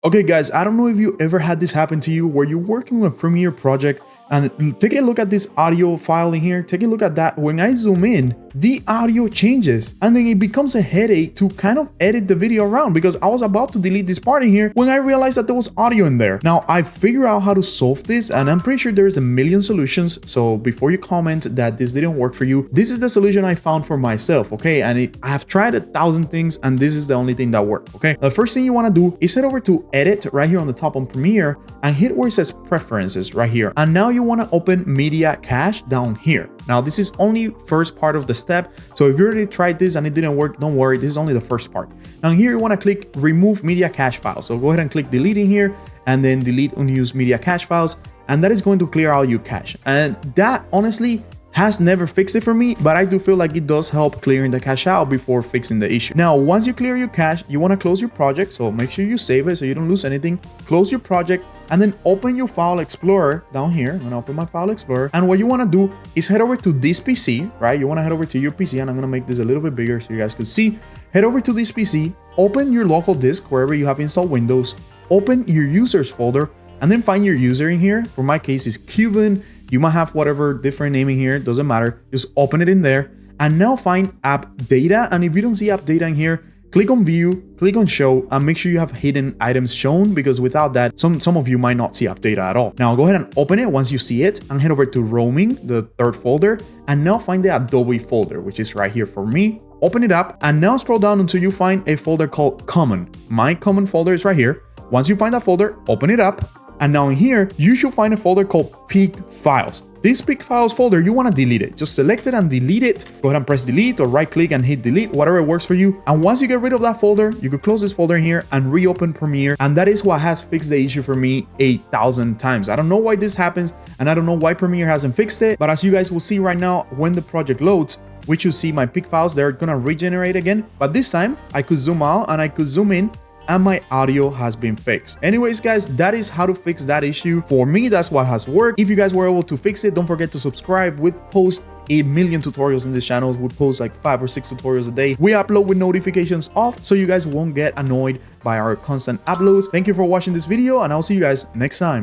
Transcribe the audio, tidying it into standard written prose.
Okay guys, I don't know if you ever had this happen to you where you're working on a Premiere project and take a look at this audio file in here, take a look at that. When I zoom in, the audio changes and then it becomes a headache to kind of edit the video around because I was about to delete this part in here when I realized that there was audio in there. Now I figured out how to solve this and I'm pretty sure there's a million solutions. So before you comment that this didn't work for you, this is the solution I found for myself, okay? And I have tried 1,000 things and this is the only thing that worked, okay? The first thing you want to do is head over to edit right here on the top on Premiere and hit where it says preferences right here. And now you want to open media cache down here. Now this is only first part of the step. So if you already tried this and it didn't work, don't worry, this is only the first part. Now here you want to click remove media cache files. So go ahead and click deleting here and then delete unused media cache files. And that is going to clear out your cache. And that honestly has never fixed it for me, but I do feel like it does help clearing the cache out before fixing the issue. Now, once you clear your cache, you want to close your project. So make sure you save it so you don't lose anything. Close your project and then open your file explorer down here. I'm going to open my file explorer. And what you want to do is head over to this PC, right? You want to head over to your PC and I'm going to make this a little bit bigger so you guys could see. Head over to this PC, open your local disk wherever you have installed Windows, open your users folder, and then find your user in here. For my case, it's Cuban. You might have whatever different naming here, doesn't matter. Just open it in there and now find app data. And if you don't see app data in here, click on view, click on show and make sure you have hidden items shown because without that, some of you might not see app data at all. Now go ahead and open it once you see it and head over to roaming, the third folder, and now find the Adobe folder, which is right here for me. Open it up and now scroll down until you find a folder called common. My common folder is right here. Once you find that folder, open it up. And now in here, you should find a folder called Peak Files. This Peak Files folder, you want to delete it. Just select it and delete it. Go ahead and press delete or right click and hit delete, whatever works for you. And once you get rid of that folder, you could close this folder in here and reopen Premiere. And that is what has fixed the issue for me 8,000 times. I don't know why this happens and I don't know why Premiere hasn't fixed it. But as you guys will see right now, when the project loads, we should see my Peak Files, they're going to regenerate again. But this time I could zoom out and I could zoom in and my audio has been fixed. Anyways, guys, that is how to fix that issue. For me, that's what has worked. If you guys were able to fix it, don't forget to subscribe. We post 8 million tutorials in this channel. We post like 5 or 6 tutorials a day. We upload with notifications off so you guys won't get annoyed by our constant uploads. Thank you for watching this video and I'll see you guys next time.